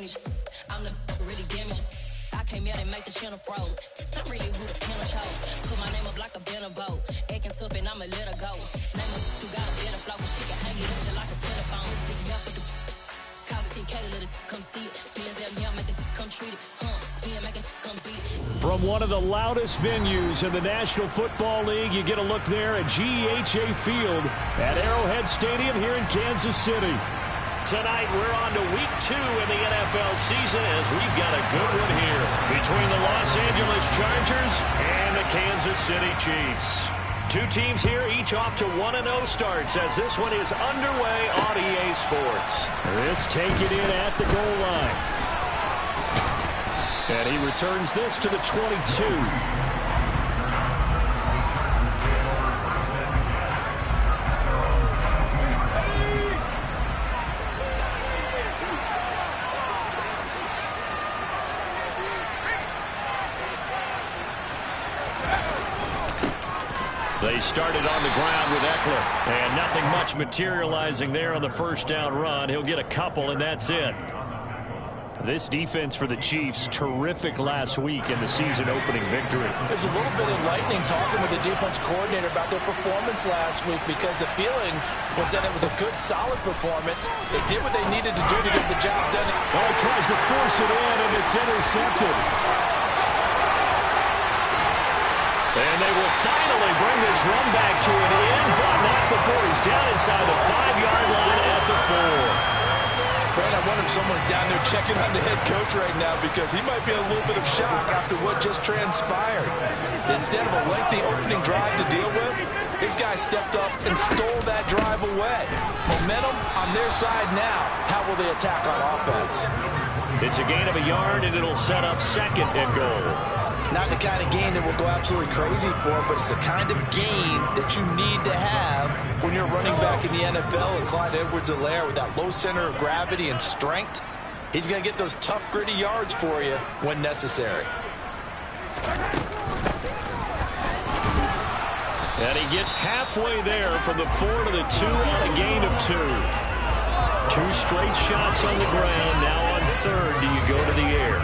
damage. I'm the really damaged. I came out and make the channel froze. I'm really who the panel chose. Put my name up like a banner boat. Acting tough and I'ma let her go. Name her who got a better flow, but she can hang it up just like a telephone. Stick up with the cost 10K to let it come see it. Me and them here make it come treat it. Humps, me and make it come beat it. From one of the loudest venues in the National Football League, you get a look there at GEHA Field at Arrowhead Stadium here in Kansas City. Tonight, we're on to week 2 in the NFL season as we've got a good one here between the Los Angeles Chargers and the Kansas City Chiefs. Two teams here, each off to 1-0 starts as this one is underway on EA Sports. This taken in at the goal line. And he returns this to the 22. They started on the ground with Eckler, and nothing much materializing there on the first down run. He'll get a couple, and that's it. This defense for the Chiefs, terrific last week in the season-opening victory. There's a little bit enlightening talking with the defense coordinator about their performance last week because the feeling was that it was a good, solid performance. They did what they needed to do to get the job done. Oh, he tries to force it in, and it's intercepted. And they will finally bring this run back to an end, but not before he's down inside the 5-yard line at the 4. Fred, I wonder if someone's down there checking on the head coach right now because he might be in a little bit of shock after what just transpired. Instead of a lengthy opening drive to deal with, this guy stepped up and stole that drive away. Momentum on their side now. How will they attack on offense? It's a gain of a yard, and it'll set up second and goal. Not the kind of game that we'll go absolutely crazy for, but it's the kind of game that you need to have when you're running back in the NFL. And Clyde Edwards-Helaire with that low center of gravity and strength, he's going to get those tough, gritty yards for you when necessary. And he gets halfway there from the 4 to the 2 on a gain of 2. 2 straight shots on the ground. Now on third, do you go to the air?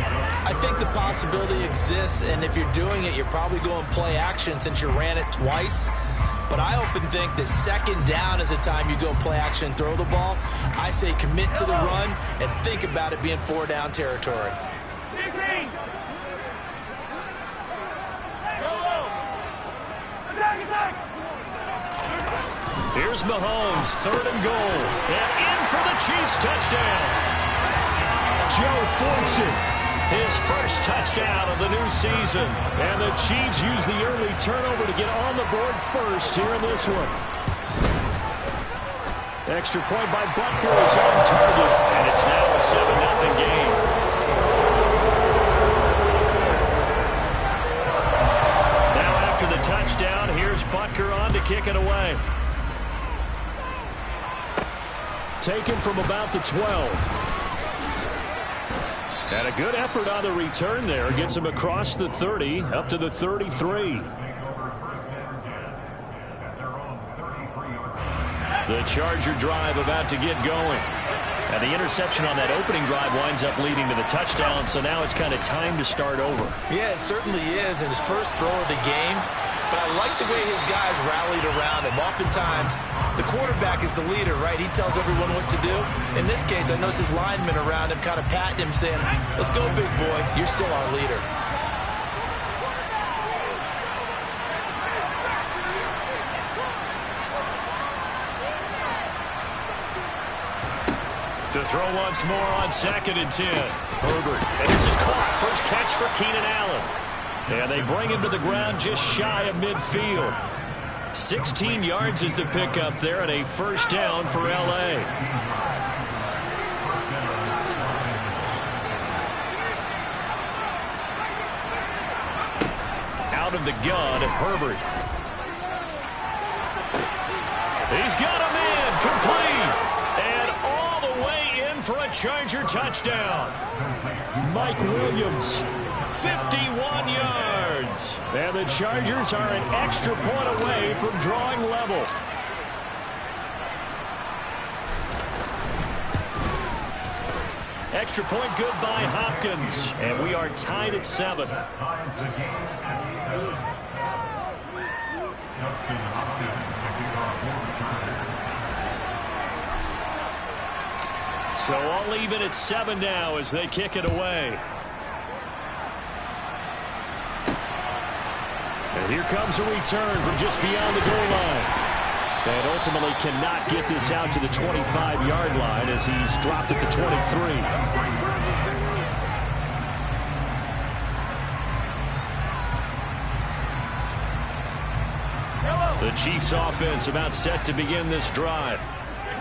I think the possibility exists, and if you're doing it, you're probably going play action since you ran it twice. But I often think that second down is the time you go play action and throw the ball. I say commit to the run and think about it being 4-down territory. Here's Mahomes, third and goal. And in for the Chiefs touchdown. Joe Fortson. His first touchdown of the new season. And the Chiefs use the early turnover to get on the board first here in this one. Extra point by Butker is on target. And it's now a 7-0 game. Now after the touchdown, here's Butker on to kick it away. Taken from about the 12. And a good effort on the return there. Gets him across the 30, up to the 33. The Charger drive about to get going. And the interception on that opening drive winds up leading to the touchdown, so now it's kind of time to start over. Yeah, it certainly is in his first throw of the game. But I like the way his guys rallied around him. Oftentimes, the quarterback is the leader, right? He tells everyone what to do. In this case, I noticed his linemen around him kind of patting him, saying, let's go, big boy. You're still our leader. To throw once more on 2nd and 10. Herbert. And this is caught. First catch for Keenan Allen. And they bring him to the ground just shy of midfield. 16 yards is the pickup there and a first down for L.A. Out of the gun, Herbert. He's got a man complete. And all the way in for a Charger touchdown. Mike Williams. 51 yards. And the Chargers are an extra point away from drawing level. Extra point good by Hopkins. And we are tied at 7. So all even at 7 now as they kick it away. And here comes a return from just beyond the goal line. And ultimately cannot get this out to the 25-yard line as he's dropped at the 23. The Chiefs offense about set to begin this drive.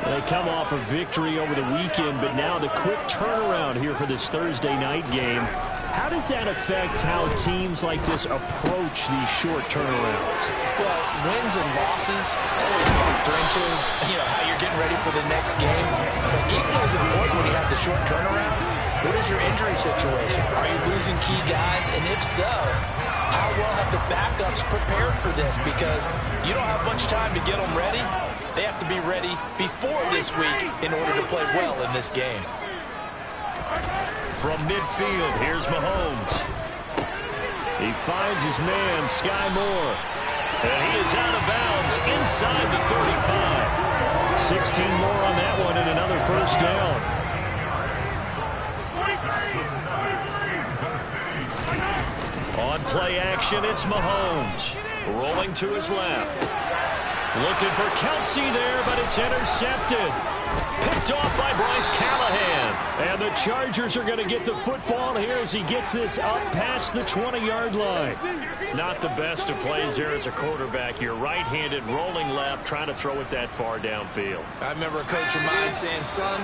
They come off a victory over the weekend, but now the quick turnaround here for this Thursday night game. How does that affect how teams like this approach these short turnarounds? Well, wins and losses always factor into, how you're getting ready for the next game. But equally as important when you have the short turnaround, what is your injury situation? Are you losing key guys? And if so, how well have the backups prepared for this? Because you don't have much time to get them ready. They have to be ready before this week in order to play well in this game. From midfield, here's Mahomes. He finds his man, Sky Moore. And he is out of bounds inside the 35. 16 more on that one and another first down. On play action, it's Mahomes. Rolling to his left. Looking for Kelsey there, but it's intercepted. Picked off by Bryce Callahan. And the Chargers are going to get the football here as he gets this up past the 20-yard line. Not the best of plays there as a quarterback. You're right-handed, rolling left, trying to throw it that far downfield. I remember a coach of mine saying, son,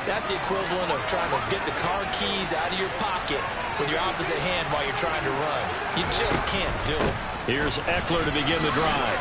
that's the equivalent of trying to get the car keys out of your pocket with your opposite hand while you're trying to run. You just can't do it. Here's Eckler to begin the drive.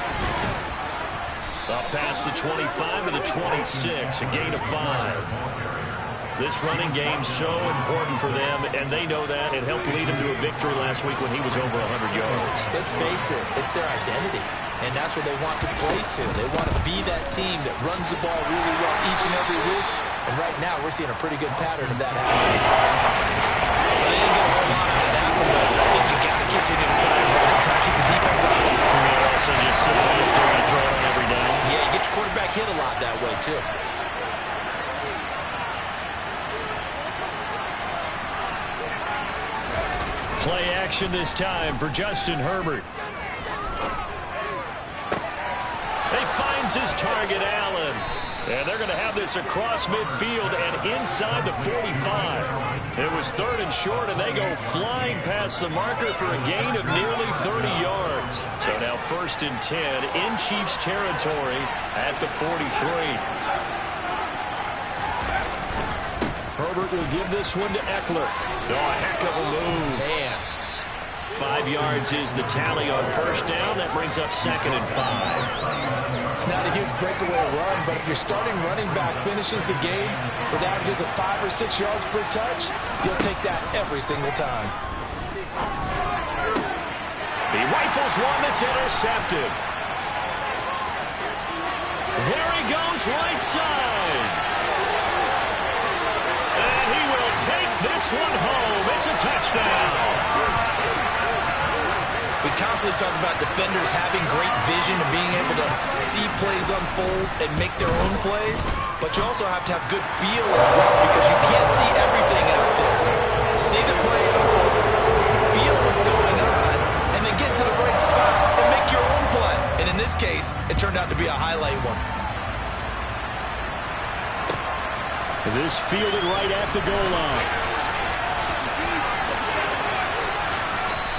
Up past the 25 to the 26, a gain of 5. This running game's so important for them, and they know that. It helped lead them to a victory last week when he was over 100 yards. Let's face it, it's their identity, and that's what they want to play to. They want to be that team that runs the ball really well each and every week, and right now we're seeing a pretty good pattern of that happening. Well, they didn't get a whole lot out of that one, but I think you got to continue to try and run and try to keep the defense honest. And also just sit back there and throw it on every down. Yeah, you get your quarterback hit a lot that way, too. Play action this time for Justin Herbert. He finds his target, Allen. And they're going to have this across midfield and inside the 45. It was 3rd and short, and they go flying past the marker for a gain of nearly 30 yards. So now 1st and 10 in Chiefs territory at the 43. Herbert will give this one to Eckler. Oh, a heck of a move. Man. 5 yards is the tally on 1st down. That brings up 2nd and 5. It's not a huge breakaway run, but if your starting running back finishes the game with averages of 5 or 6 yards per touch, you'll take that every single time. He rifles one that's intercepted. There he goes, right side. And he will take this one home. It's a touchdown. We constantly talk about defenders having great vision and being able to see plays unfold and make their own plays, but you also have to have good feel as well because you can't see everything out there. See the play unfold, feel what's going on, and then get to the right spot and make your own play. And in this case, it turned out to be a highlight one. This fielded right at the goal line.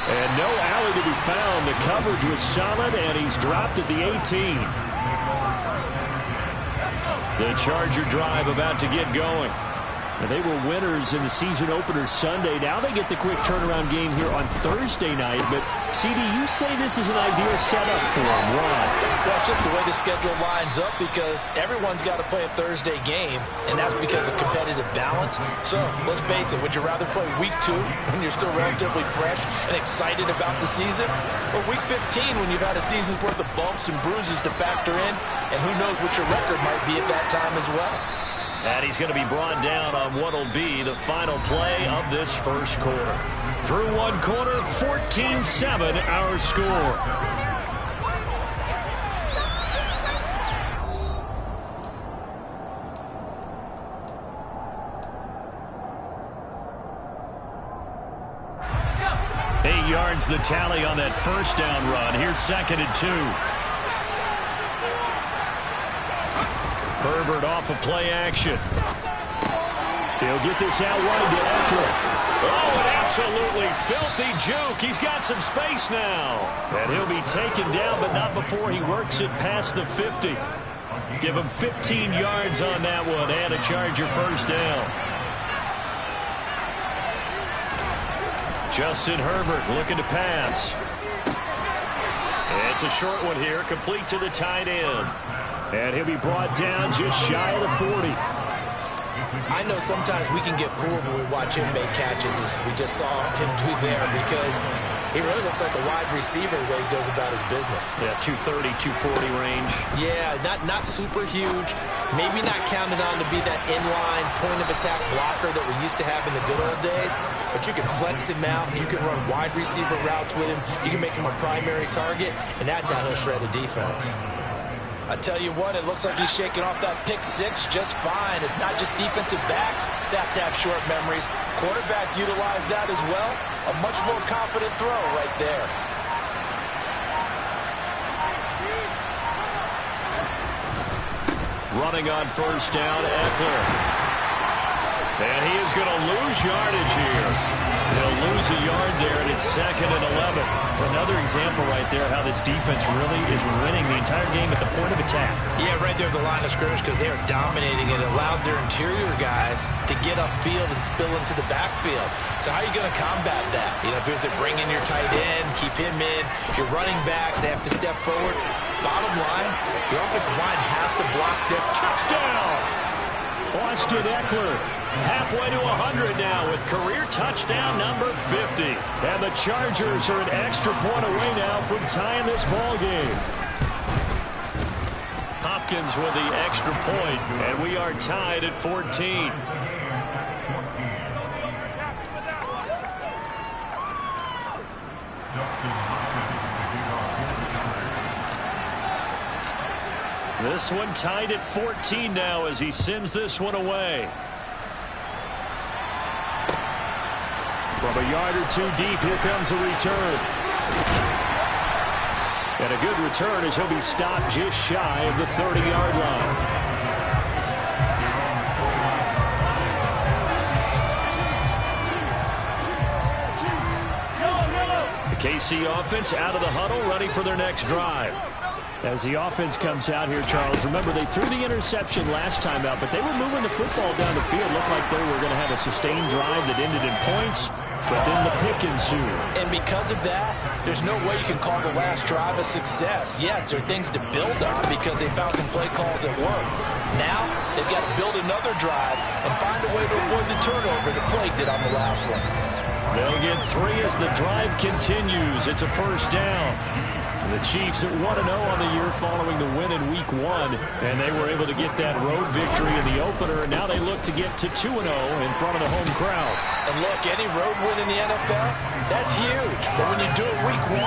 And no alley to be found. The coverage was solid, and he's dropped at the 18. The Charger drive about to get going. And they were winners in the season opener Sunday. Now they get the quick turnaround game here on Thursday night. But, CD, you say this is an ideal setup for them. Why? Well, it's just the way the schedule lines up because everyone's got to play a Thursday game, and that's because of competitive balance. So, let's face it, would you rather play week 2 when you're still relatively fresh and excited about the season, or week 15 when you've had a season's worth of bumps and bruises to factor in, and who knows what your record might be at that time as well? And he's going to be brought down on what will be the final play of this first quarter. Through one quarter, 14-7 our score. Yards the tally on that first down run. Here's 2nd and 2. Herbert off of play action. He'll get this out wide to Eckler. Oh, an absolutely filthy juke. He's got some space now. And he'll be taken down, but not before he works it past the 50. Give him 15 yards on that one and a Charger first down. Justin Herbert looking to pass. It's a short one here, complete to the tight end. And he'll be brought down just shy of the 40. I know sometimes we can get fooled when we watch him make catches, as we just saw him do there, because he really looks like a wide receiver the way he goes about his business. Yeah, 230, 240 range. Yeah, not super huge. Maybe not counted on to be that inline point-of-attack blocker that we used to have in the good old days, but you can flex him out, and you can run wide receiver routes with him. You can make him a primary target, and that's how he'll shred a defense. I tell you what, it looks like he's shaking off that pick six just fine. It's not just defensive backs that have to have short memories. Quarterbacks utilize that as well. A much more confident throw right there. Running on first down, Eckler. And he is going to lose yardage here. He'll lose a yard there, and it's 2nd and 11. Another example right there how this defense really is winning the entire game at the point of attack. Yeah, right there at the line of scrimmage, because they are dominating, and it allows their interior guys to get upfield and spill into the backfield. So how are you going to combat that? You know, because they bring in your tight end, keep him in. Your running backs, they have to step forward. Bottom line, your offensive line has to block their touchdown. Austin Eckler halfway to 100 now with career touchdown number 50. And the Chargers are an extra point away now from tying this ball game. Hopkins with the extra point, and we are tied at 14. This one tied at 14 now as he sends this one away. From a yard or two deep, here comes a return. And a good return as he'll be stopped just shy of the 30-yard line. The KC offense out of the huddle, ready for their next drive. As the offense comes out here, Charles, remember they threw the interception last time out, but they were moving the football down the field. Looked like they were going to have a sustained drive that ended in points, but then the pick ensued. And because of that, there's no way you can call the last drive a success. Yes, there are things to build on because they found some play calls that work. Now, they've got to build another drive and find a way to avoid the turnover that plagued it on the last one. They'll get 3 as the drive continues. It's a first down. The Chiefs at 1-0 on the year following the win in Week 1, and they were able to get that road victory in the opener, and now they look to get to 2-0 in front of the home crowd. And look, any road win in the NFL, that's huge. But when you do it Week 1,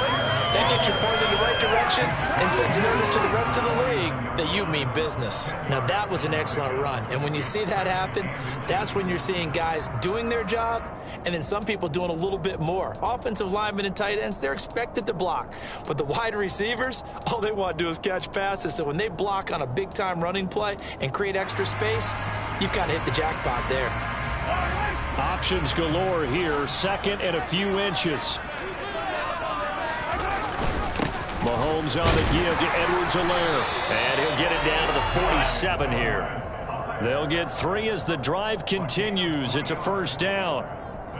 that gets you pointed in the right direction and sends notice to the rest of the league that you mean business. Now, that was an excellent run, and when you see that happen, that's when you're seeing guys doing their job and then some people doing a little bit more. Offensive linemen and tight ends, they're expected to block. But the wide receivers, all they want to do is catch passes. So when they block on a big-time running play and create extra space, you've kind of hit the jackpot there. Options galore here, 2nd and a few inches. Mahomes on the give to Edwards-Helaire, and he'll get it down to the 47 here. They'll get 3 as the drive continues. It's a first down.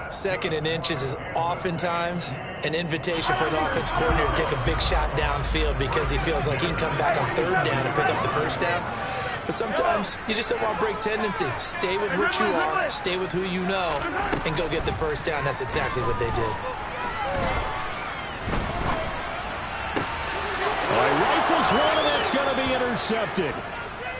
2nd and inches is oftentimes an invitation for an offense coordinator to take a big shot downfield because he feels like he can come back on 3rd down and pick up the first down. But sometimes you just don't want to break tendency. Stay with what you are, stay with who you know, and go get the first down. That's exactly what they did. All right, rifles one, and that's going to be intercepted.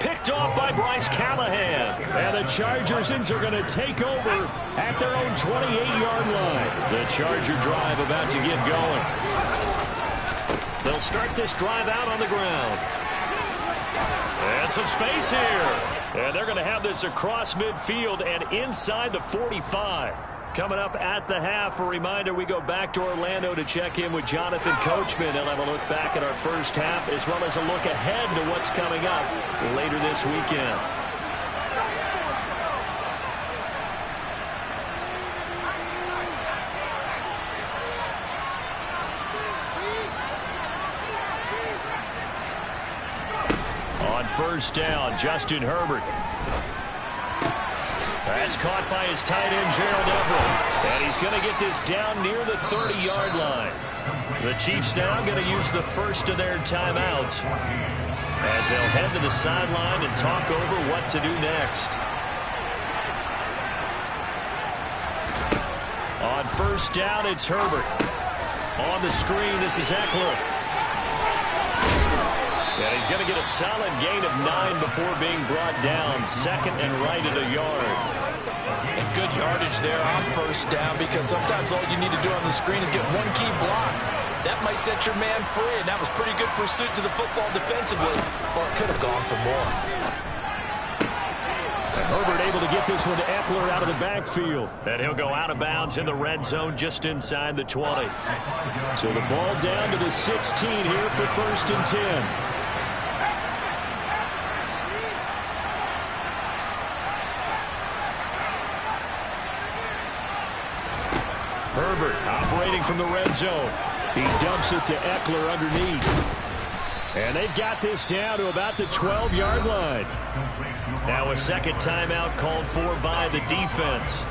Picked off by Bryce Callahan. And the Chargers are going to take over at their own 28-yard line. The Charger drive about to get going. They'll start this drive out on the ground. And some space here. And they're going to have this across midfield and inside the 45. Coming up at the half, a reminder, we go back to Orlando to check in with Jonathan Coachman. He'll have a look back at our first half as well as a look ahead to what's coming up later this weekend. On first down, Justin Herbert. That's caught by his tight end, Gerald Everett. And he's going to get this down near the 30-yard line. The Chiefs now going to use the first of their timeouts as they'll head to the sideline and talk over what to do next. On first down, it's Herbert. On the screen, this is Eckler. And he's going to get a solid gain of 9 before being brought down. Second and right at a yard. And good yardage there on first down because sometimes all you need to do on the screen is get one key block. That might set your man free, and that was pretty good pursuit to the football defensively. Or it could have gone for more. And Herbert able to get this one to Eckler out of the backfield. And he'll go out of bounds in the red zone just inside the 20. So the ball down to the 16 here for first and 10. Herbert operating from the red zone. He dumps it to Eckler underneath. And they've got this down to about the 12-yard line. Now a second timeout called for by the defense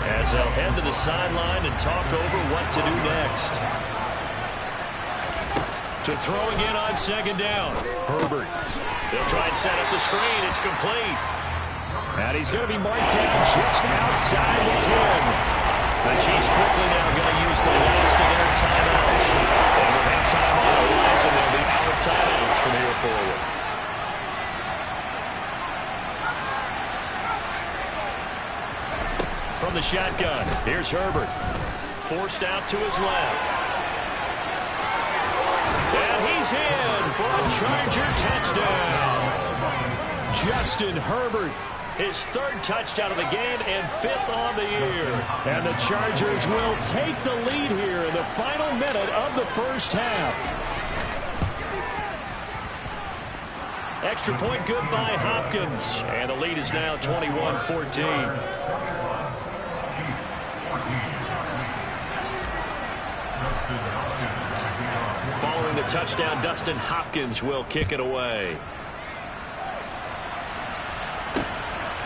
as they'll head to the sideline and talk over what to do next. To throw again on second down. Herbert. They'll try and set up the screen. It's complete. And he's going to be marked down just outside the 10. The Chiefs quickly now going to use the last of their timeouts. And with halftime on the horizon, they'll be out of timeouts from here forward. From the shotgun, here's Herbert. Forced out to his left. And he's in for a Charger touchdown. Justin Herbert. His third touchdown of the game and 5th on the year. And the Chargers will take the lead here in the final minute of the first half. Extra point good by Hopkins. And the lead is now 21-14. Following the touchdown, Dustin Hopkins will kick it away.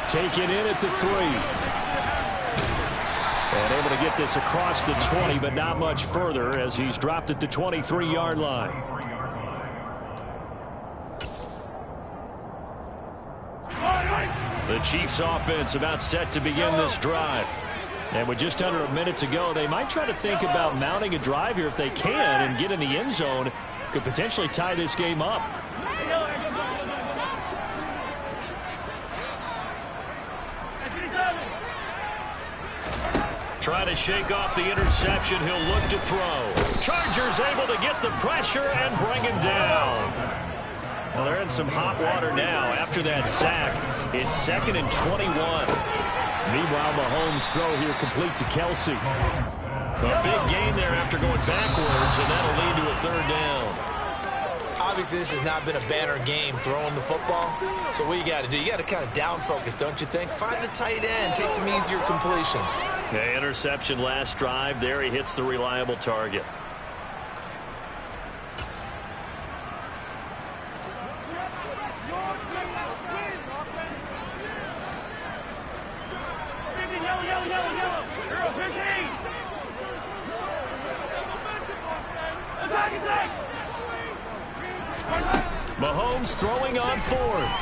Taken in at the 3. And able to get this across the 20, but not much further as he's dropped at the 23-yard line. The Chiefs offense about set to begin this drive. And with just under a minute to go, they might try to think about mounting a drive here if they can and get in the end zone. Could potentially tie this game up. Try to shake off the interception. He'll look to throw. Chargers able to get the pressure and bring him down. Well, they're in some hot water now after that sack. It's 2nd and 21. Meanwhile, Mahomes' throw here complete to Kelsey. A big gain there after going backwards, and that'll lead to a 3rd down. Obviously, this has not been a banner game throwing the football. So what you got to do, you got to kind of down focus, don't you think? Find the tight end, take some easier completions. Yeah, interception last drive. There he hits the reliable target. Mahomes throwing on 4th.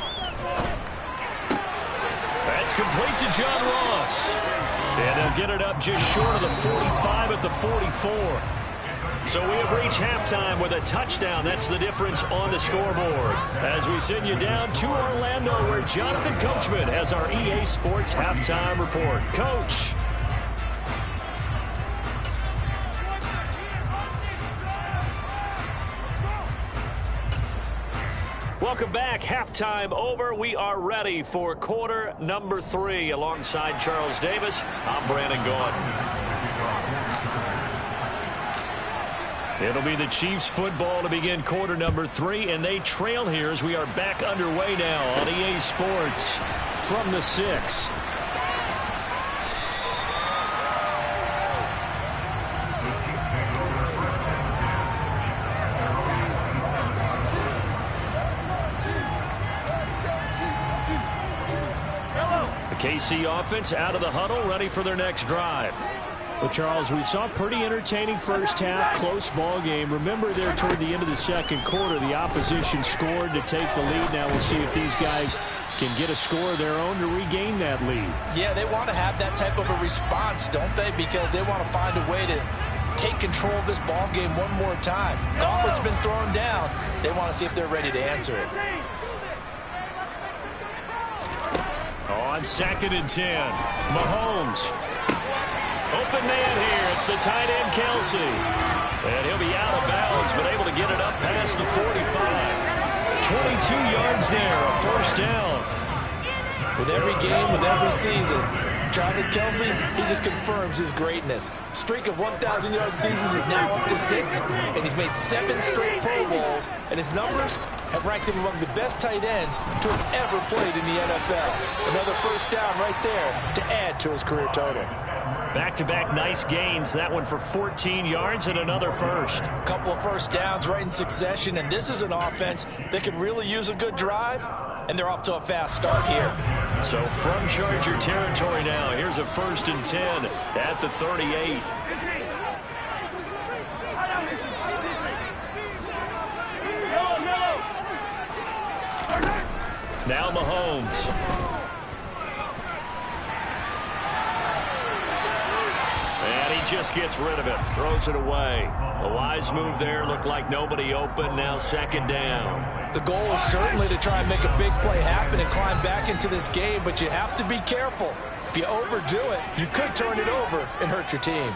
That's complete to John Ross. And they'll get it up just short of the 45 at the 44. So we have reached halftime with a touchdown. That's the difference on the scoreboard. As we send you down to Orlando, where Jonathan Coachman has our EA Sports Halftime Report. Coach. Welcome back. Halftime over. We are ready for quarter number 3. Alongside Charles Davis, I'm Brandon Gaudin. It'll be the Chiefs football to begin quarter number 3, and they trail here as we are back underway now on EA Sports from the 6. KC offense out of the huddle, ready for their next drive. Well, Charles, we saw a pretty entertaining first half, close ball game. Remember there toward the end of the second quarter, the opposition scored to take the lead. Now we'll see if these guys can get a score of their own to regain that lead. Yeah, they want to have that type of a response, don't they? Because they want to find a way to take control of this ball game one more time. Gauntlet's been thrown down. They want to see if they're ready to answer it. On 2nd and 10, Mahomes. Open man here. It's the tight end, Kelsey. And he'll be out of bounds, but able to get it up past the 45. 22 yards there, a first down. With every game, with every season, Travis Kelce, he just confirms his greatness. Streak of 1,000-yard seasons is now up to 6, and he's made 7 straight Pro Bowls, and his numbers have ranked him among the best tight ends to have ever played in the NFL. Another first down right there to add to his career total. Back-to-back nice gains. That one for 14 yards and another first. A couple of first downs right in succession, and this is an offense that could really use a good drive, and they're off to a fast start here. So from Charger territory now, here's a 1st and 10 at the 38. Now Mahomes. And he just gets rid of it, throws it away. A wise move there, looked like nobody open, now 2nd down. The goal is certainly to try and make a big play happen and climb back into this game, but you have to be careful. If you overdo it, you could turn it over and hurt your team.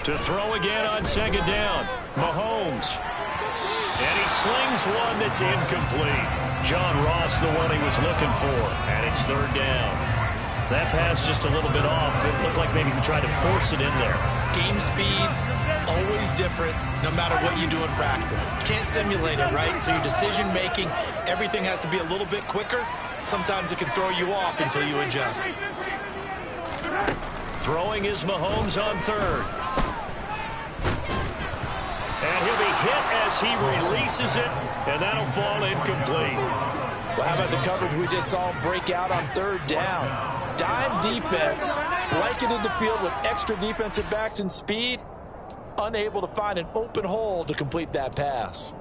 To throw again on 2nd down, Mahomes. And he slings one that's incomplete. John Ross, the one he was looking for, and it's 3rd down. That pass just a little bit off. It looked like maybe he tried to force it in there. Game speed, always different, no matter what you do in practice. You can't simulate it, right? So your decision-making, everything has to be a little bit quicker. Sometimes it can throw you off until you adjust. Throwing is Mahomes on 3rd. And he'll be hit as he releases it, and that'll fall incomplete. Well, how about the coverage we just saw break out on 3rd down? Dime defense, blanketed the field with extra defensive backs and speed, unable to find an open hole to complete that pass.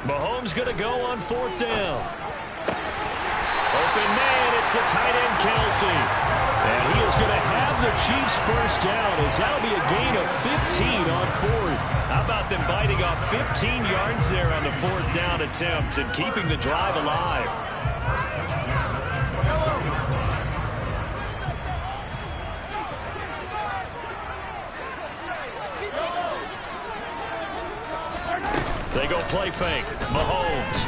Mahomes going to go on 4th down. Open man, it's the tight end, Kelsey. And he is going to have the Chiefs first down as that'll be a gain of 15 on 4th. How about them biting off 15 yards there on the 4th down attempt and keeping the drive alive? They go play fake. Mahomes.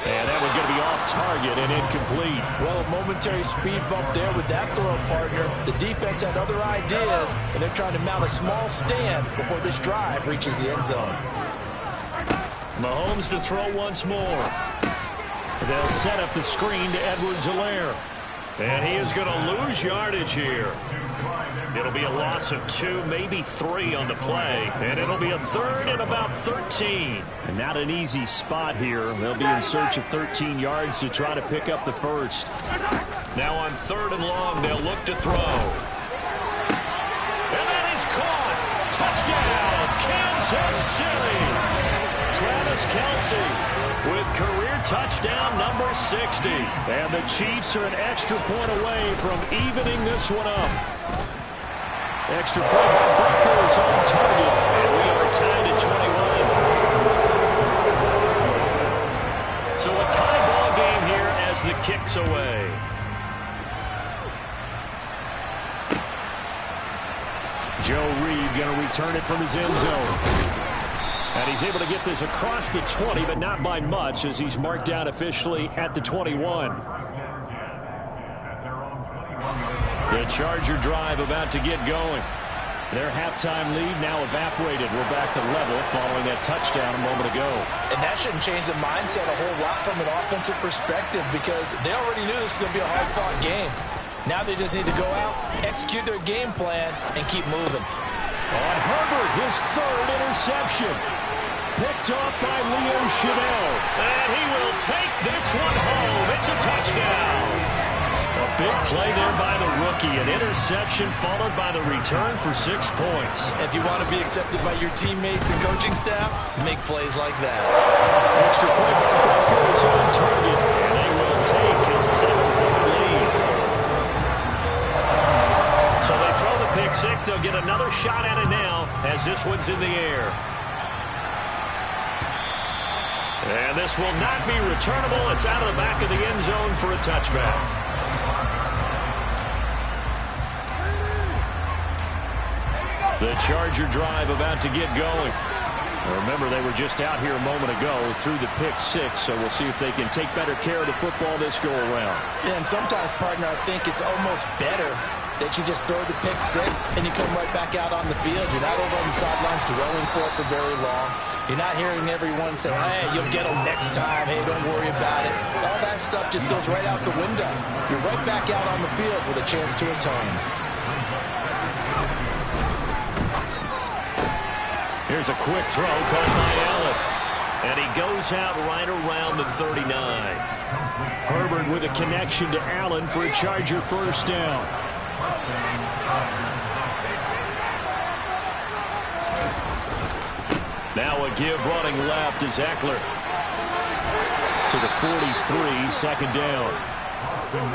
And that one's going to be off target and incomplete. Well, a momentary speed bump there with that throw partner. The defense had other ideas, and they're trying to mount a small stand before this drive reaches the end zone. Mahomes to throw once more. They'll set up the screen to Edwards-Helaire. And he is going to lose yardage here. It'll be a loss of 2, maybe 3 on the play. And it'll be a 3rd and about 13. And not an easy spot here. They'll be in search of 13 yards to try to pick up the first. Now on 3rd and long, they'll look to throw. And that is caught. Touchdown, Kansas City. Travis Kelce with career touchdown number 60. And the Chiefs are an extra point away from evening this one up. Extra point by Butker is on target. And we are tied at 21. So a tie ball game here as the kick's away. Joe Reed going to return it from his end zone. And he's able to get this across the 20, but not by much as he's marked down officially at the 21. The Charger drive about to get going. Their halftime lead now evaporated. We're back to level following that touchdown a moment ago. And that shouldn't change the mindset a whole lot from an offensive perspective because they already knew this was going to be a hard-fought game. Now they just need to go out, execute their game plan, and keep moving. On Herbert, his 3rd interception. Picked off by Leo Chenal. And he will take this one home. It's a touchdown. A big play there by the rookie. An interception followed by the return for 6 points. If you want to be accepted by your teammates and coaching staff, make plays like that. Extra point by Butker is on target. And they will take a 7-point lead. So they throw the pick 6. They'll get another shot at it now as this one's in the air. And this will not be returnable. It's out of the back of the end zone for a touchback. The Charger drive about to get going. Remember, they were just out here a moment ago through the pick 6, so we'll see if they can take better care of the football this go-around. Yeah, and sometimes, partner, I think it's almost better that you just throw the pick 6 and you come right back out on the field. You're not over on the sidelines dwelling for it for very long. You're not hearing everyone say, hey, you'll get them next time. Hey, don't worry about it. All that stuff just goes right out the window. You're right back out on the field with a chance to atone. Here's a quick throw caught by Allen. And he goes out right around the 39. Herbert with a connection to Allen for a Charger first down. Now a give running left is Eckler. To the 43, second down.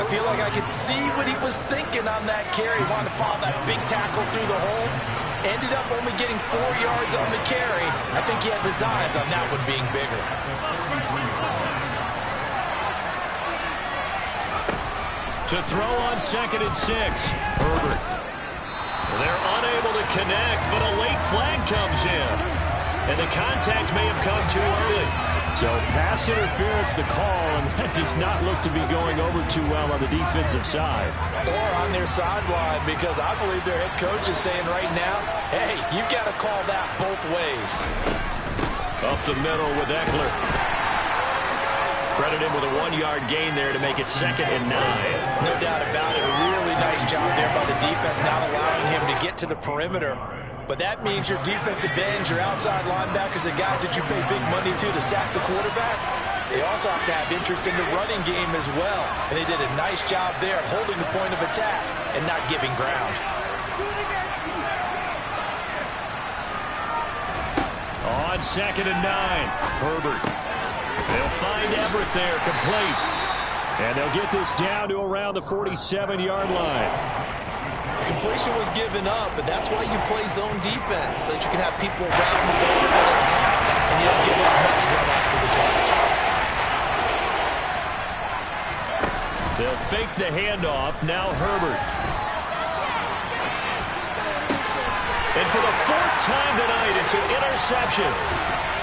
I feel like I could see what he was thinking on that carry. He wanted to follow that big tackle through the hole. Ended up only getting 4 yards on the carry. I think he had designs on that one being bigger. To throw on 2nd and 6. Herbert. They're unable to connect, but a late flag comes in. And the contact may have come too early. So pass interference the call, and that does not look to be going over too well on the defensive side. Or on their sideline, because I believe their head coach is saying right now, hey, you've got to call that both ways. Up the middle with Eckler. Credit him with a 1-yard gain there to make it 2nd and 9. No doubt about it. A really nice job there by the defense, now allowing him to get to the perimeter. But that means your defensive ends, your outside linebackers, the guys that you pay big money to sack the quarterback, they also have to have interest in the running game as well. And they did a nice job there holding the point of attack and not giving ground. On 2nd and 9, Herbert. They'll find Everett there, complete. And they'll get this down to around the 47-yard line. Completion was given up, but that's why you play zone defense, so that you can have people around the ball when it's caught, and you don't give up much run after the catch. They'll fake the handoff. Now Herbert. And for the 4th time tonight, it's an interception.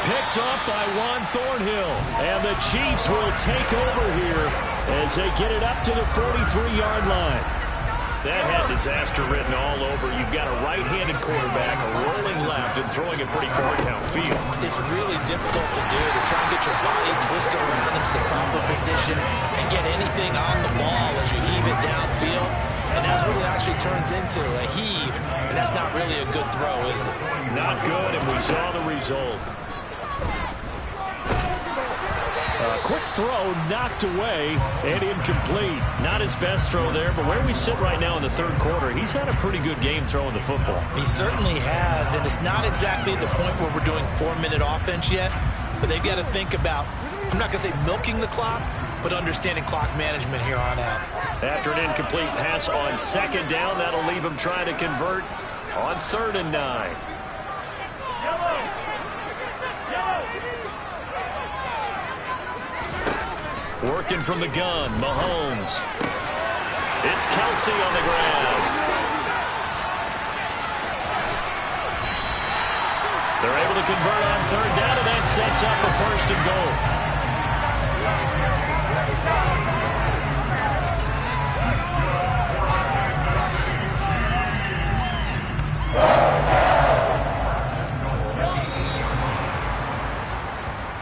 Picked up by Juan Thornhill. And the Chiefs will take over here as they get it up to the 43-yard line. That had disaster written all over. You've got a right-handed quarterback, a rolling left, and throwing it pretty far downfield. It's really difficult to do, to try and get your body twisted around into the proper position and get anything on the ball as you heave it downfield. and that's what it actually turns into, a heave, and that's not really a good throw, is it? Not good, and we saw the result. Quick throw knocked away and incomplete. Not his best throw there, but where we sit right now in the third quarter, he's had a pretty good game throwing the football. He certainly has, and it's not exactly the point where we're doing 4-minute offense yet, but they've got to think about, I'm not going to say milking the clock, but understanding clock management here on out. After an incomplete pass on second down, that'll leave him trying to convert on 3rd and 9. Working from the gun, Mahomes. It's Kelsey on the ground. They're able to convert on 3rd down, and that sets up a 1st and goal.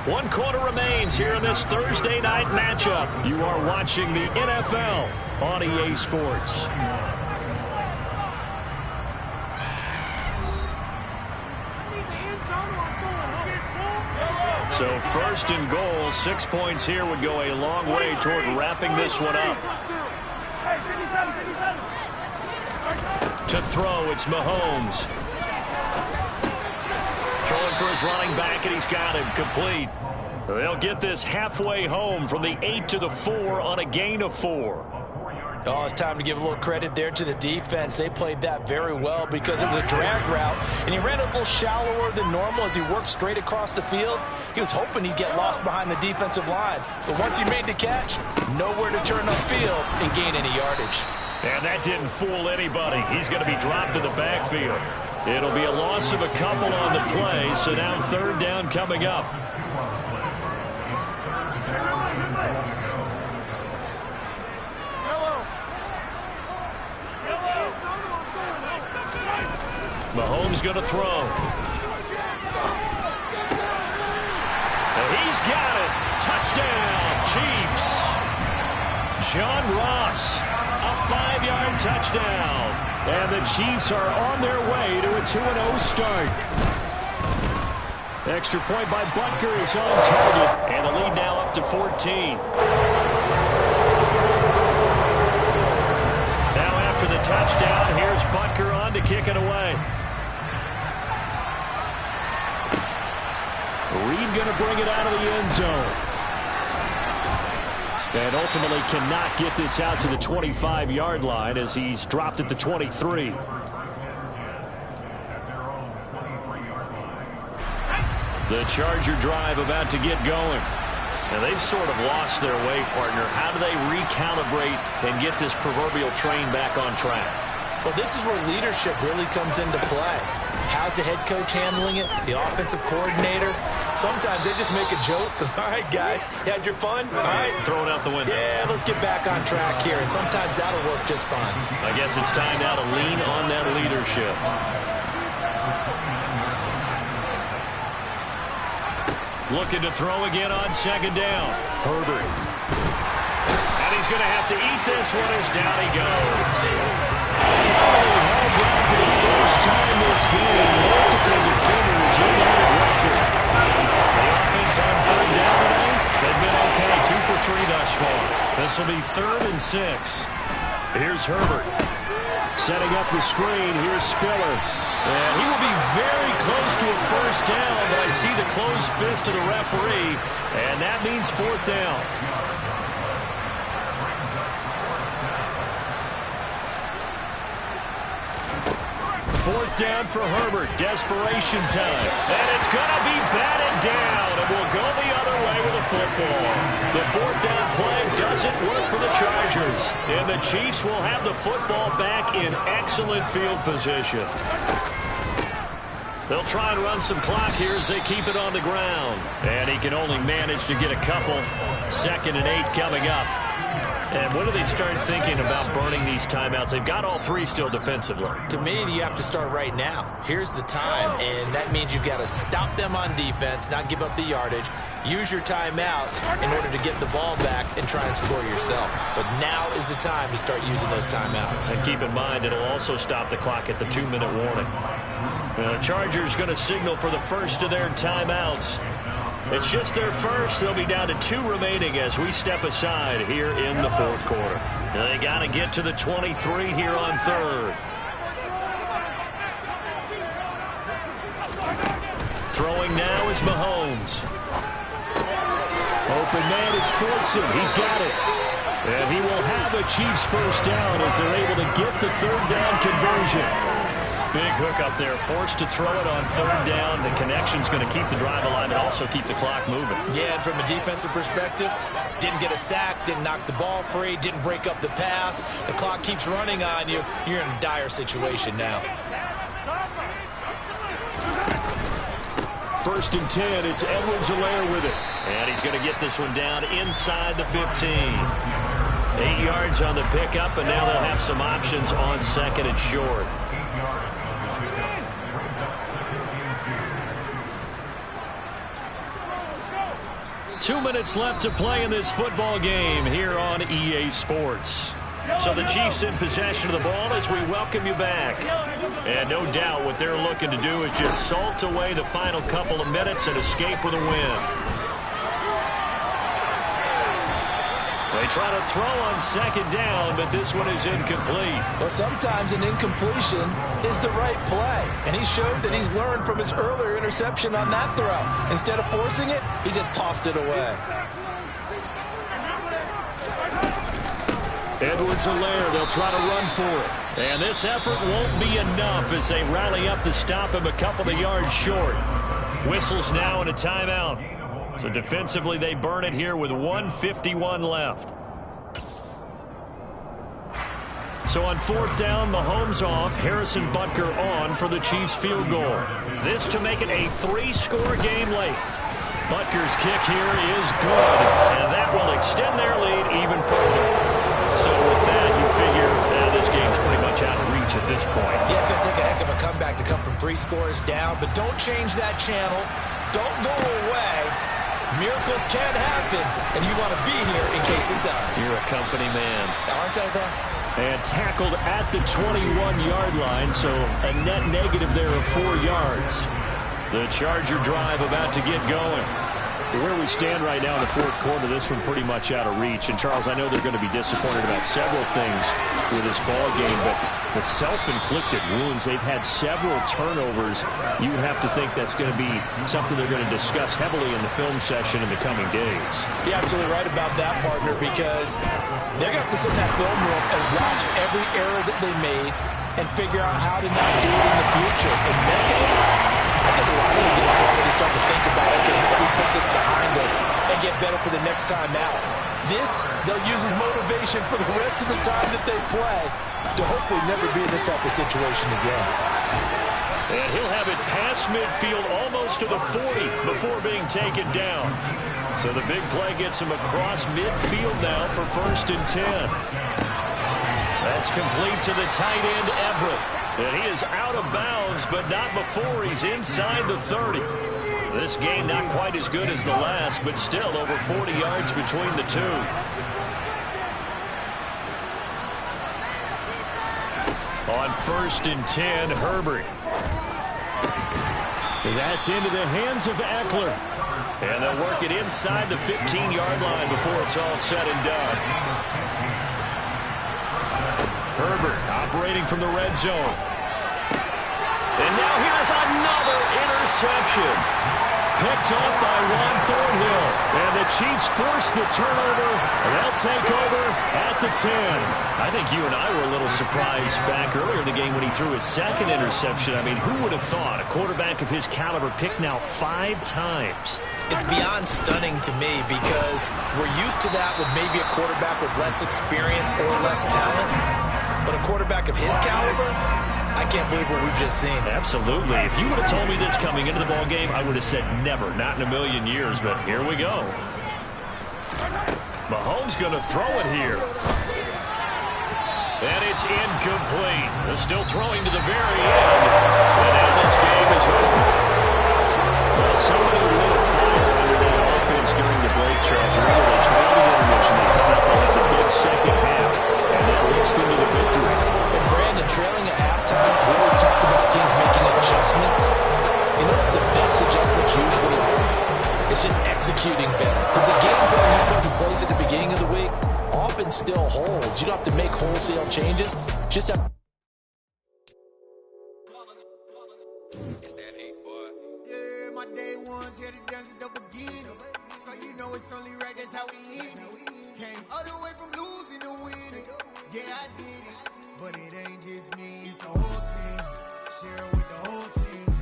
One quarter remains here in this Thursday night matchup. You are watching the NFL on EA Sports. So 1st and goal, 6 points here would go a long way toward wrapping this one up. To throw, it's Mahomes. Throwing for his running back, and he's got him complete. They'll get this halfway home from the 8 to the 4 on a gain of 4. Oh, it's time to give a little credit there to the defense. They played that very well because it was a drag route, and he ran a little shallower than normal as he worked straight across the field. He was hoping he'd get lost behind the defensive line. But once he made the catch, nowhere to turn upfield and gain any yardage. And that didn't fool anybody. He's going to be dropped in the backfield. It'll be a loss of a couple on the play, so now 3rd down coming up. Mahomes going to throw. And he's got it. Touchdown, Chiefs. John Ross, a 5-yard touchdown. And the Chiefs are on their way to a 2-0 start. Extra point by Butker is on target. And the lead now up to 14. Now after the touchdown, here's Butker on to kick it away. Reed going to bring it out of the end zone. And ultimately cannot get this out to the 25-yard line as he's dropped at the 23. The Charger drive about to get going. And they've sort of lost their way, partner. How do they recalibrate and get this proverbial train back on track? Well, this is where leadership really comes into play. How's the head coach handling it? The offensive coordinator? Sometimes they just make a joke. All right, guys, you had your fun? All right. Throw it out the window. Yeah, let's get back on track here. And sometimes that'll work just fine. I guess it's time now to lean on that leadership. Looking to throw again on 2nd down. Herbert. And he's going to have to eat this one as down he goes. Finally held down for the first time this game. Multiple defenders in that record. The offense on 3rd down today, they've been okay. 2 for 3 thus far. This will be 3rd and 6. Here's Herbert. Setting up the screen. Here's Spiller. And he will be very close to a 1st down, but I see the closed fist of the referee, and that means 4th down. 4th down for Herbert. Desperation time. And it's going to be batted down. And we'll go the other way with the football. The 4th down play doesn't work for the Chargers. And the Chiefs will have the football back in excellent field position. They'll try and run some clock here as they keep it on the ground. And he can only manage to get a couple. 2nd and 8 coming up. And when do they start thinking about burning these timeouts? They've got all three still defensively. To me, you have to start right now. Here's the time, and that means you've got to stop them on defense, not give up the yardage, use your timeouts in order to get the ball back and try and score yourself. But now is the time to start using those timeouts. And keep in mind, it'll also stop the clock at the 2-minute warning. The Chargers going to signal for the first of their timeouts. It's just their first. They'll be down to 2 remaining as we step aside here in the fourth quarter. They got to get to the 23 here on third. Throwing now is Mahomes. Open man is Fortson. He's got it. And he will have a Chiefs first down as they're able to get the third down conversion. Big hook up there, forced to throw it on third down. The connection's going to keep the drive alive and also keep the clock moving. Yeah, and from a defensive perspective, didn't get a sack, didn't knock the ball free, didn't break up the pass. The clock keeps running on you. You're in a dire situation now. First and 10, it's Edwards-Helaire with it. And he's going to get this one down inside the 15. 8 yards on the pickup, and now they'll have some options on second and short. Two minutes left to play in this football game here on EA Sports. So the Chiefs in possession of the ball as we welcome you back. And no doubt what they're looking to do is just salt away the final couple of minutes and escape with a win. They try to throw on second down, but this one is incomplete. Well, sometimes an incompletion is the right play. And he showed that he's learned from his earlier interception on that throw. Instead of forcing it, he just tossed it away. Edwards-Helaire, they'll try to run for it. And this effort won't be enough as they rally up to stop him a couple of yards short. Whistles now and a timeout. So defensively, they burn it here with 1:51 left. So on fourth down, Mahomes off, Harrison Butker on for the Chiefs field goal. This to make it a 3-score game late. Butker's kick here is good, and that will extend their lead even further. So with that, you figure this game's pretty much out of reach at this point. Yeah, it's going to take a heck of a comeback to come from 3 scores down, but don't change that channel. Don't go away. Miracles can happen, and you want to be here in case it does. You're a company man. Aren't I, though? And tackled at the 21-yard line, so a net negative there of 4 yards. The Charger drive about to get going. Where we stand right now in the fourth quarter, this one pretty much out of reach. And, Charles, I know they're going to be disappointed about several things with this ball game, but the self-inflicted wounds, they've had several turnovers. You would have to think that's going to be something they're going to discuss heavily in the film session in the coming days. You're absolutely right about that, partner, because they're going to have to sit in that film room and watch every error that they made and figure out how to not do it in the future. And mentally, I think a lot of the games are already starting to think about, okay, how do we put this behind us and get better for the next time out? This, they'll use as motivation for the rest of the time that they play to hopefully never be in this type of situation again. And he'll have it past midfield almost to the 40 before being taken down. So the big play gets him across midfield now for first and 10. That's complete to the tight end, Everett. And he is out of bounds, but not before he's inside the 30. This game not quite as good as the last, but still over 40 yards between the two. On first and 10, Herbert. That's into the hands of Eckler. And they'll work it inside the 15-yard line before it's all said and done. Herbert operating from the red zone. And now here's another interception. Picked off by Juan Thornhill. And the Chiefs force the turnover. And they'll take over at the 10. I think you and I were a little surprised back earlier in the game when he threw his second interception. I mean, who would have thought a quarterback of his caliber picked now 5 times? It's beyond stunning to me because we're used to that with maybe a quarterback with less experience or less talent. But a quarterback of his caliber, I can't believe what we've just seen. Absolutely. If you would have told me this coming into the ball game, I would have said never, not in a million years. But here we go. Mahomes going to throw it here. And it's incomplete. They're still throwing to the very end. And now this game is over. Well, somebody lit a fire under that offense during the break, Charles. Really, they trailed the intermission. They come up and have the big second half. And that leads them to the victory. And Brandon, trailing at halftime, we always talk about teams making adjustments. You know what the best adjustments usually are? It's just executing better. Because the game plan you put in place at the beginning of the week often still holds. You don't have to make wholesale changes. Just have... It's that hate, boy. Yeah, my day ones here to dance at the beginning. So you know it's only right, that's how we end it. Came all the way from losing to winning. Yeah, I did it. But it ain't just me, it's the whole team. Share it with the whole team.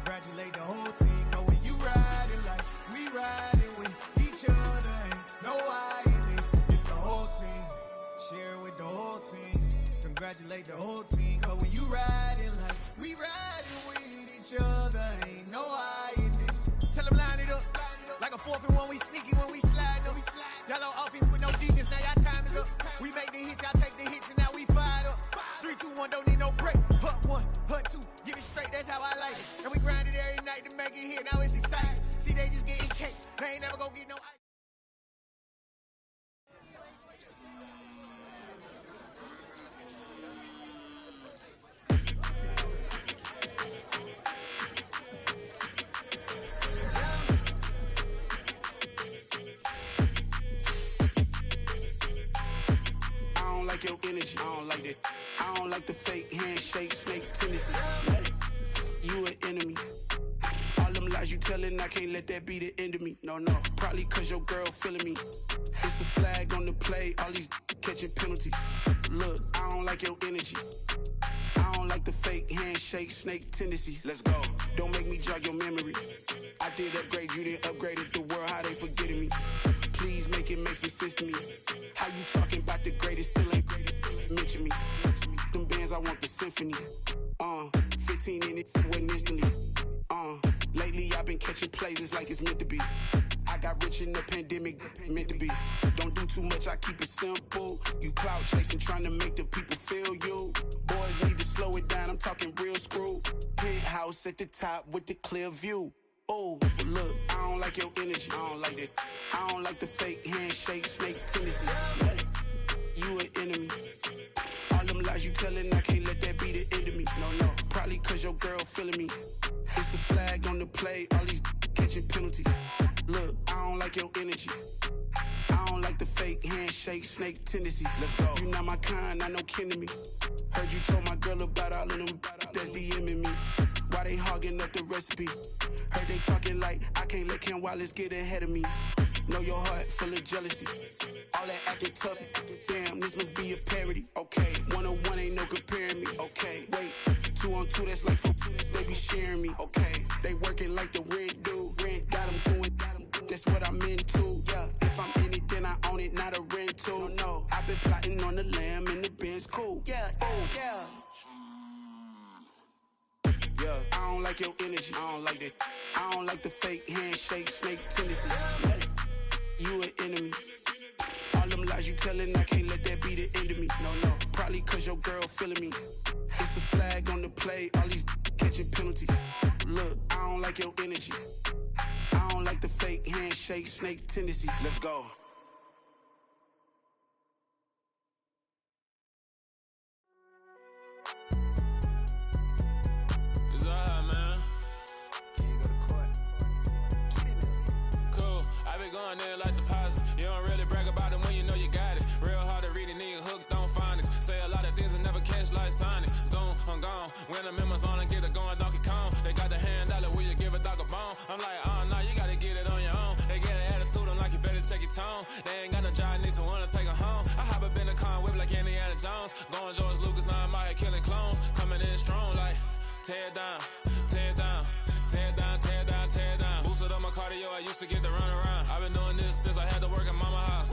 Congratulate the whole team. Cause when you riding like we riding with each other, ain't no I in this. It's the whole team. Share it with the whole team. Congratulate the whole team. Cause when you riding like we riding with each other, ain't no I in this. Tell them line it up. Like a 4th and 1, we sneaky when we slide them. Yellow offense with no defense, now y'all time is up. We make the hits, y'all take the hits, and now we fired up. 3, 2, 1, don't need no break. Hut 1, hut 2, give it straight, that's how I like it. And we grind it every night to make it hit, now it's exciting. See, they just getting cake, they ain't never gonna get no ice. Your energy, I don't like that. I don't like the fake handshake, snake tendency. You an enemy. All them lies you telling, I can't let that be the end of me. No, probably cause your girl feeling me. It's a flag on the play, all these catching penalties. Look, I don't like your energy. I don't like the fake handshake, snake tendency. Let's go. Don't make me jog your memory. I did upgrade, you didn't upgrade it. The world, how they forgetting me. Please make it make some sense to me. How you talking about the greatest, still ain't greatest, mention me. Them bands, I want the symphony. 15 in it, wasn't instantly. Lately I've been catching plays, it's like it's meant to be. I got rich in the pandemic, meant to be. Don't do too much, I keep it simple. You clout chasing, trying to make the people feel you. Boys need to slow it down, I'm talking real screw. Penthouse at the top with the clear view. Oh, look, I don't like your energy, I don't like that. I don't like the fake handshake, snake tendency. You an enemy. All them lies you telling, I can't let that be the end of me. No, probably cause your girl feeling me. It's a flag on the play, all these catching penalties. Look, I don't like your energy. I don't like the fake handshake, snake tendency. Let's go. You not my kind, I know kin to me. Heard you told my girl about all of them that's DMing me. Why they hogging up the recipe? Heard they talking like I can't let Ken Wallace get ahead of me. Know your heart full of jealousy. All that acting tough, damn, this must be a parody. Okay, 1-on-1 ain't no comparing me. Okay, wait, 2-on-2, that's like 4, they be sharing me. Okay, they working like the rent do. Rent got them doing, that's what I'm into. Yeah, if I'm in it, then I own it, not a rental. No, I've been plotting on the lamb and the Benz cool. Yeah, oh, yeah. Yeah, I don't like your energy, I don't like that. I don't like the fake handshake, snake tendency. You an enemy. All them lies you telling, I can't let that be the end of me. No, probably cause your girl feeling me. It's a flag on the play, all these catching penalties. Look, I don't like your energy. I don't like the fake handshake, snake tendency. Let's go. Going there like deposit. You don't really brag about it when you know you got it. Real hard to read a nigga hooked on phonics. Say a lot of things and never catch like Sonic. Zoom, I'm gone. When the members on and get it going Donkey Kong. They got the hand dollar, will you give a dog a bone? I'm like, oh no, you gotta get it on your own. They get an attitude, I'm like, you better check your tone. They ain't got no job, need someone to take her home. I hop up in the car and whip like Indiana Jones. Going George Lucas, now I'm out here killing clones. Coming in strong like, tear down, tear down. Tear down, tear down, tear down. Boosted up my cardio, I used to get to run around. I've been doing this since I had to work at mama house.